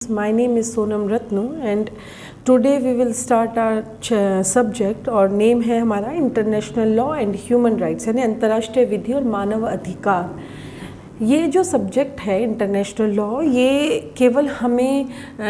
My name is Sonam Ratnu and today we will start our subject और name है हमारा international law and human rights यानी अंतर्राष्ट्रीय विधि और मानव अधिकार। ये जो सब्जेक्ट है इंटरनेशनल लॉ ये केवल हमें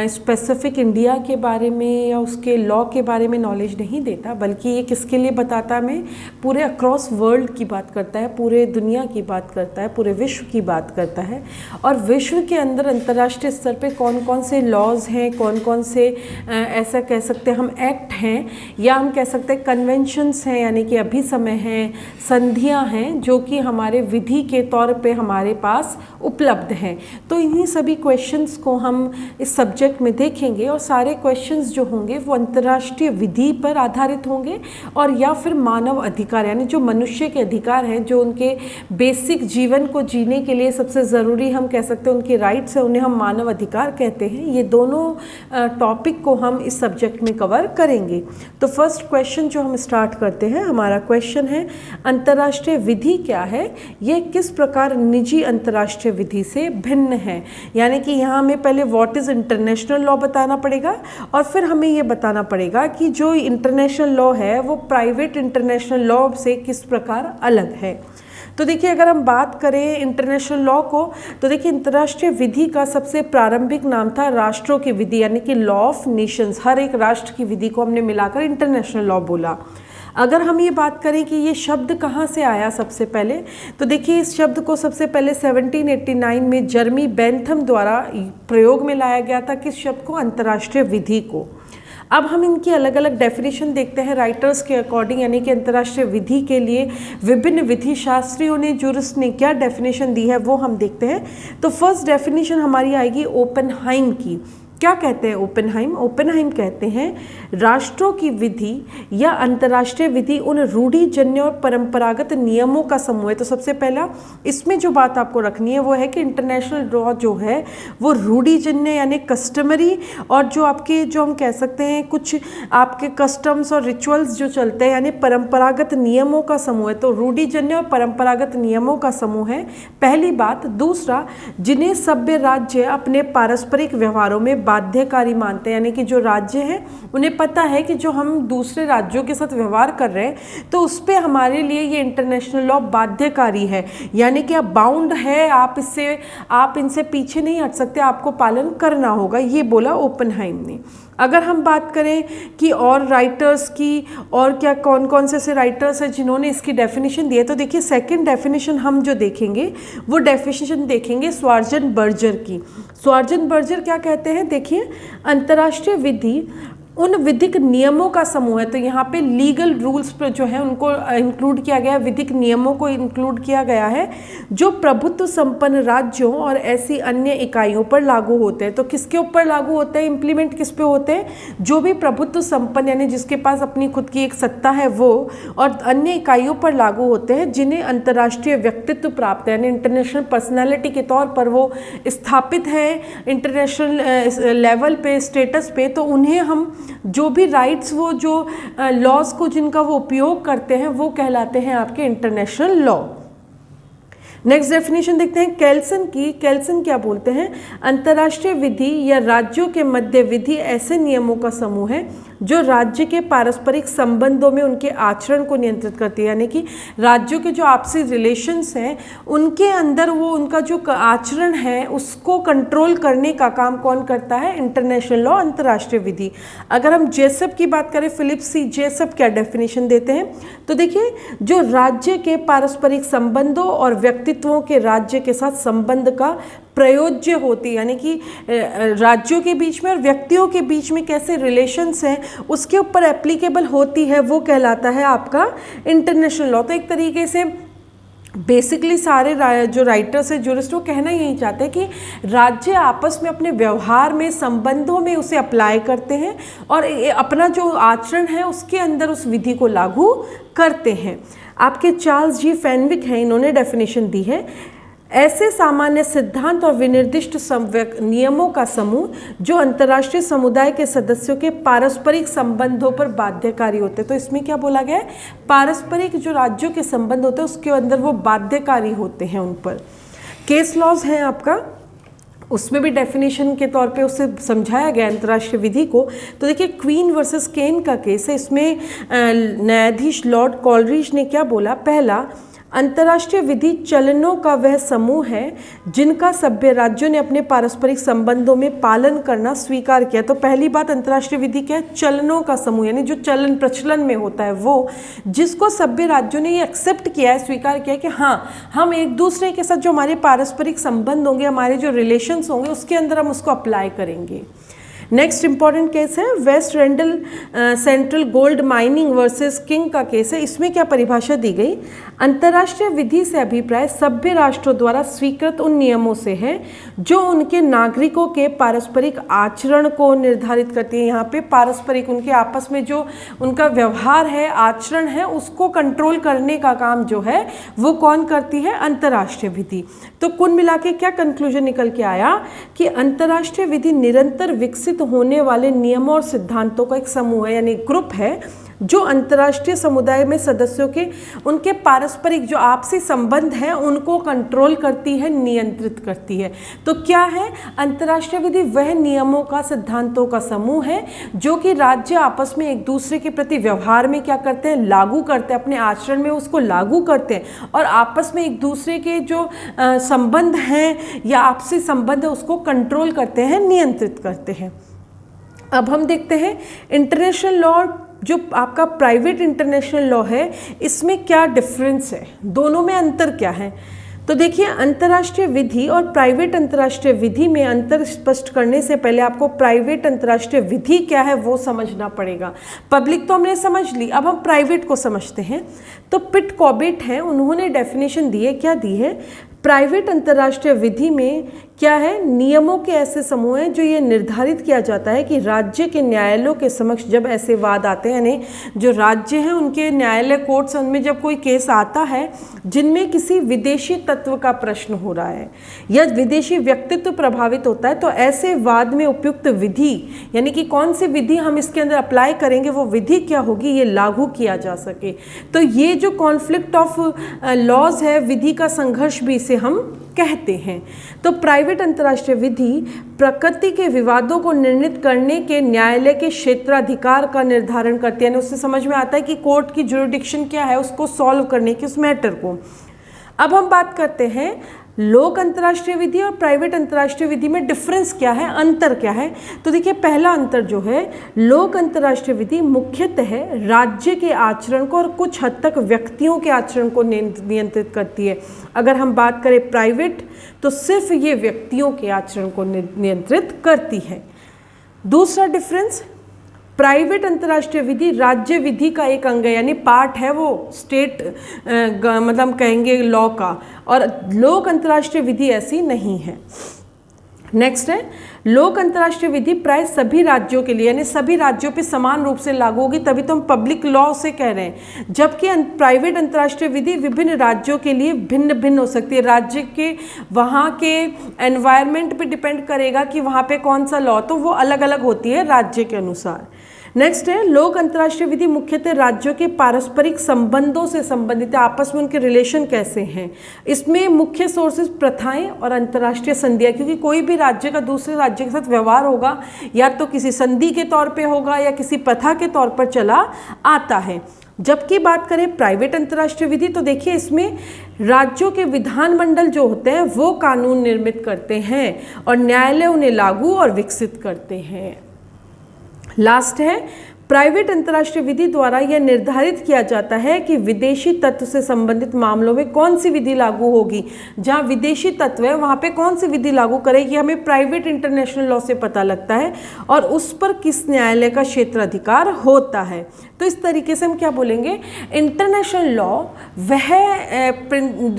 स्पेसिफिक इंडिया के बारे में या उसके लॉ के बारे में नॉलेज नहीं देता, बल्कि ये किसके लिए बताता है, हमें पूरे अक्रॉस वर्ल्ड की बात करता है, पूरे दुनिया की बात करता है, पूरे विश्व की बात करता है। और विश्व के अंदर अंतर्राष्ट्रीय स्तर पे कौन कौन से लॉज हैं, कौन कौन से ऐसा कह सकते हैं हम एक्ट हैं या हम कह सकते हैं कन्वेंशंस हैं, यानी कि अभिसमय हैं, संधियां हैं जो कि हमारे विधि के तौर पे हमारे पास उपलब्ध हैं। तो इन्हीं सभी क्वेश्चंस को हम इस सब्जेक्ट में देखेंगे और सारे क्वेश्चंस जो होंगे वो अंतर्राष्ट्रीय विधि पर आधारित होंगे और या फिर मानव अधिकार यानी जो मनुष्य के अधिकार हैं, जो उनके बेसिक जीवन को जीने के लिए सबसे ज़रूरी हम कह सकते हैं उनके राइट्स हैं, उन्हें हम मानव अधिकार कहते हैं। ये दोनों टॉपिक को हम इस सब्जेक्ट में कवर करेंगे। तो फर्स्ट क्वेश्चन जो हम स्टार्ट करते हैं, हमारा क्वेश्चन है अंतर्राष्ट्रीय विधि क्या है, ये किस प्रकार निजी अंतर्राष्ट्रीय विधि से भिन्न है। यानी कि यहाँ हमें पहले व्हाट इज़ इंटरनेशनल लॉ बताना पड़ेगा और फिर हमें ये बताना पड़ेगा कि जो इंटरनेशनल लॉ है वो प्राइवेट इंटरनेशनल लॉ से किस प्रकार अलग है। तो देखिए, अगर हम बात करें इंटरनेशनल लॉ को तो देखिए अंतर्राष्ट्रीय विधि का सबसे प्रारंभिक नाम था राष्ट्रों की विधि यानी कि लॉ ऑफ नेशंस। हर एक राष्ट्र की विधि को हमने मिलाकर इंटरनेशनल लॉ बोला। अगर हम ये बात करें कि ये शब्द कहाँ से आया सबसे पहले, तो देखिए इस शब्द को सबसे पहले 1789 में जर्मी बेंथम द्वारा प्रयोग में लाया गया था। किस शब्द को? अंतर्राष्ट्रीय विधि को। अब हम इनकी अलग अलग डेफिनेशन देखते हैं राइटर्स के अकॉर्डिंग, यानी कि अंतर्राष्ट्रीय विधि के लिए विभिन्न विधि शास्त्रियों ने, जूरिस्ट ने क्या डेफिनेशन दी है वो हम देखते हैं। तो फर्स्ट डेफिनेशन हमारी आएगी ओपेनहाइम की। क्या कहते हैं ओपेनहाइम? ओपेनहाइम कहते हैं राष्ट्रों की विधि या अंतर्राष्ट्रीय विधि उन रूढ़िजन्य और परंपरागत नियमों का समूह है। तो सबसे पहला इसमें जो बात आपको रखनी है वो है कि इंटरनेशनल लॉ जो है वो रूढ़िजन्य यानी कस्टमरी और जो आपके जो हम कह सकते हैं कुछ आपके कस्टम्स और रिचुअल्स जो चलते हैं यानी परंपरागत नियमों का समूह है। तो रूढ़िजन्य और परंपरागत नियमों का समूह है पहली बात। दूसरा, जिन्हें सभ्य राज्य अपने पारस्परिक व्यवहारों में बाध्यकारी मानते हैं, यानी कि जो राज्य हैं उन्हें पता है कि जो हम दूसरे राज्यों के साथ व्यवहार कर रहे हैं तो उस पर हमारे लिए ये इंटरनेशनल लॉ बाध्यकारी है, यानी कि अब बाउंड है, आप इनसे पीछे नहीं हट सकते, आपको पालन करना होगा, ये बोला ओपेनहाइम ने। अगर हम बात करें कि और राइटर्स की और क्या कौन कौन से राइटर्स हैं जिन्होंने इसकी डेफिनेशन दी है, तो देखिए सेकंड डेफिनेशन हम जो देखेंगे वो डेफिनेशन देखेंगे स्वार्जन बर्जर की। स्वार्जन बर्जर क्या कहते हैं? देखिए, अंतर्राष्ट्रीय विधि उन विधिक नियमों का समूह है। तो यहाँ पे लीगल रूल्स पर जो है उनको इंक्लूड किया गया है, विधिक नियमों को इंक्लूड किया गया है जो प्रभुत्व संपन्न राज्यों और ऐसी अन्य इकाइयों पर लागू होते हैं। तो किसके ऊपर लागू होते हैं, इंप्लीमेंट किस पे होते हैं? जो भी प्रभुत्व संपन्न यानी जिसके पास अपनी खुद की एक सत्ता है वो, और अन्य इकाइयों पर लागू होते हैं जिन्हें अंतर्राष्ट्रीय व्यक्तित्व प्राप्त है, यानी इंटरनेशनल पर्सनैलिटी के तौर पर वो स्थापित है इंटरनेशनल लेवल पे, स्टेटस पे। तो उन्हें हम जो भी राइट्स वो जो लॉज को जिनका वो उपयोग करते हैं वो कहलाते हैं आपके इंटरनेशनल लॉ। नेक्स्ट डेफिनेशन देखते हैं केल्सन की। केल्सन क्या बोलते हैं? अंतर्राष्ट्रीय विधि या राज्यों के मध्य विधि ऐसे नियमों का समूह है जो राज्य के पारस्परिक संबंधों में उनके आचरण को नियंत्रित करती है, यानी कि राज्यों के जो आपसी रिलेशंस हैं उनके अंदर वो उनका जो आचरण है उसको कंट्रोल करने का काम कौन करता है? इंटरनेशनल लॉ, अंतर्राष्ट्रीय विधि। अगर हम जेसप की बात करें, फिलिप सी जेसप क्या डेफिनेशन देते हैं? तो देखिए, जो राज्य के पारस्परिक संबंधों और व्यक्तित्वों के राज्य के साथ संबंध का प्रयोज्य होती, यानी कि राज्यों के बीच में और व्यक्तियों के बीच में कैसे रिलेशंस हैं उसके ऊपर एप्लीकेबल होती है, वो कहलाता है आपका इंटरनेशनल लॉ। तो एक तरीके से बेसिकली सारे जो राइटर्स हैं, जूरिस्ट, वो कहना यही चाहते हैं कि राज्य आपस में अपने व्यवहार में, संबंधों में उसे अप्लाई करते हैं और अपना जो आचरण है उसके अंदर उस विधि को लागू करते हैं। आपके चार्ल्स जी फेनविक हैं, इन्होंने डेफिनेशन दी है ऐसे सामान्य सिद्धांत और विनिर्दिष्ट नियमों का समूह जो अंतर्राष्ट्रीय समुदाय के सदस्यों के पारस्परिक संबंधों पर बाध्यकारी होते हैं। तो इसमें क्या बोला गया है? पारस्परिक जो राज्यों के संबंध होते हैं उसके अंदर वो बाध्यकारी होते हैं उन पर। केस लॉज हैं आपका उसमें भी डेफिनेशन के तौर पे उससे समझाया गया अंतर्राष्ट्रीय विधि को। तो देखिए क्वीन वर्सेस केन का केस है, इसमें न्यायाधीश लॉर्ड कॉलरिज ने क्या बोला, पहला, अंतर्राष्ट्रीय विधि चलनों का वह समूह है जिनका सभ्य राज्यों ने अपने पारस्परिक संबंधों में पालन करना स्वीकार किया। तो पहली बात, अंतर्राष्ट्रीय विधि क्या है, चलनों का समूह, यानी जो चलन प्रचलन में होता है वो, जिसको सभ्य राज्यों ने ये एक्सेप्ट किया है, स्वीकार किया है कि हाँ, हम एक दूसरे के साथ जो हमारे पारस्परिक संबंध होंगे, हमारे जो रिलेशंस होंगे, उसके अंदर हम उसको अप्लाई करेंगे। नेक्स्ट इंपॉर्टेंट केस है West Rand Central Gold Mining versus King का केस है। इसमें क्या परिभाषा दी गई, अंतर्राष्ट्रीय विधि से अभिप्राय सभ्य राष्ट्रों द्वारा स्वीकृत उन नियमों से है जो उनके नागरिकों के पारस्परिक आचरण को निर्धारित करती है। यहाँ पे पारस्परिक, उनके आपस में जो उनका व्यवहार है, आचरण है, उसको कंट्रोल करने का काम जो है वो कौन करती है, अंतर्राष्ट्रीय विधि। तो कुल मिला के क्या कंक्लूजन निकल के आया कि अंतर्राष्ट्रीय विधि निरंतर विकसित होने वाले नियमों और सिद्धांतों का एक समूह है, यानी ग्रुप है, जो अंतर्राष्ट्रीय समुदाय में सदस्यों के उनके पारस्परिक जो आपसी संबंध हैं उनको कंट्रोल करती है, नियंत्रित करती है। तो क्या है, अंतर्राष्ट्रीय विधि वह नियमों का, सिद्धांतों का समूह है जो कि राज्य आपस में एक दूसरे के प्रति व्यवहार में क्या करते हैं, लागू करते हैं, अपने आचरण में उसको लागू करते हैं, और आपस में एक दूसरे के जो संबंध हैं या आपसी संबंध है उसको कंट्रोल करते हैं, नियंत्रित करते हैं। अब हम देखते हैं इंटरनेशनल लॉ, जो आपका प्राइवेट इंटरनेशनल लॉ है, इसमें क्या डिफरेंस है, दोनों में अंतर क्या है। तो देखिए अंतर्राष्ट्रीय विधि और प्राइवेट अंतर्राष्ट्रीय विधि में अंतर स्पष्ट करने से पहले आपको प्राइवेट अंतर्राष्ट्रीय विधि क्या है वो समझना पड़ेगा। पब्लिक तो हमने समझ ली, अब हम प्राइवेट को समझते हैं। तो पिट कॉबेट हैं, उन्होंने डेफिनेशन दी है, क्या दी है, प्राइवेट अंतर्राष्ट्रीय विधि में क्या है, नियमों के ऐसे समूह हैं जो ये निर्धारित किया जाता है कि राज्य के न्यायालयों के समक्ष जब ऐसे वाद आते हैं, यानी जो राज्य हैं उनके न्यायालय कोर्ट्स में जब कोई केस आता है जिनमें किसी विदेशी तत्व का प्रश्न हो रहा है या विदेशी व्यक्तित्व प्रभावित होता है, तो ऐसे वाद में उपयुक्त विधि, यानी कि कौन सी विधि हम इसके अंदर अप्लाई करेंगे, वो विधि क्या होगी, ये लागू किया जा सके। तो ये जो कॉन्फ्लिक्ट ऑफ लॉज है, विधि का संघर्ष भी इसे हम कहते हैं। तो प्राइवेट अंतर्राष्ट्रीय विधि प्रकृति के विवादों को निर्णित करने के न्यायालय के क्षेत्राधिकार का निर्धारण करती है, उससे समझ में आता है कि कोर्ट की जुरिडिक्शन क्या है उसको सॉल्व करने की, उस मैटर को। अब हम बात करते हैं लोक अंतर्राष्ट्रीय विधि और प्राइवेट अंतर्राष्ट्रीय विधि में डिफरेंस क्या है, अंतर क्या है। तो देखिए पहला अंतर जो है, लोक अंतर्राष्ट्रीय विधि मुख्यतः राज्य के आचरण को और कुछ हद तक व्यक्तियों के आचरण को नियंत्रित करती है। अगर हम बात करें प्राइवेट, तो सिर्फ ये व्यक्तियों के आचरण को नियंत्रित करती है। दूसरा डिफरेंस, प्राइवेट अंतर्राष्ट्रीय विधि राज्य विधि का एक अंग है, यानी पार्ट है वो स्टेट मतलब कहेंगे लॉ का, और लोक अंतर्राष्ट्रीय विधि ऐसी नहीं है। नेक्स्ट है, लोक अंतर्राष्ट्रीय विधि प्राय सभी राज्यों के लिए, यानी सभी राज्यों पे समान रूप से लागू होगी, तभी तो हम पब्लिक लॉ से कह रहे हैं। जबकि प्राइवेट अंतर्राष्ट्रीय विधि विभिन्न राज्यों के लिए भिन्न भिन्न हो सकती है, राज्य के वहाँ के एनवायरनमेंट पे डिपेंड करेगा कि वहाँ पे कौन सा लॉ, तो वो अलग अलग होती है राज्य के अनुसार। नेक्स्ट है, लोक अंतर्राष्ट्रीय विधि मुख्यतः राज्यों के पारस्परिक संबंधों से संबंधित है, आपस में उनके रिलेशन कैसे हैं। इसमें मुख्य सोर्सेज प्रथाएं और अंतर्राष्ट्रीय संधियां, क्योंकि कोई भी राज्य का दूसरे राज्य के साथ व्यवहार होगा या तो किसी संधि के तौर पे होगा या किसी प्रथा के तौर पर चला आता है। जबकि बात करें प्राइवेट अंतर्राष्ट्रीय विधि, तो देखिए इसमें राज्यों के विधानमंडल जो होते हैं वो कानून निर्मित करते हैं और न्यायालय उन्हें लागू और विकसित करते हैं। लास्ट है, प्राइवेट अंतर्राष्ट्रीय विधि द्वारा यह निर्धारित किया जाता है कि विदेशी तत्व से संबंधित मामलों में कौन सी विधि लागू होगी। जहां विदेशी तत्व है वहां पे कौन सी विधि लागू करेगी, हमें प्राइवेट इंटरनेशनल लॉ से पता लगता है, और उस पर किस न्यायालय का क्षेत्राधिकार होता है। तो इस तरीके से हम क्या बोलेंगे, इंटरनेशनल लॉ वह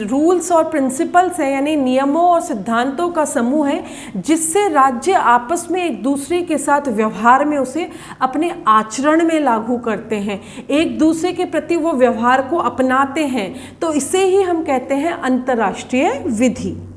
रूल्स और प्रिंसिपल्स हैं, यानी नियमों और सिद्धांतों का समूह है जिससे राज्य आपस में एक दूसरे के साथ व्यवहार में उसे अपने आचरण में लागू करते हैं, एक दूसरे के प्रति वो व्यवहार को अपनाते हैं। तो इसे ही हम कहते हैं अंतर्राष्ट्रीय विधि।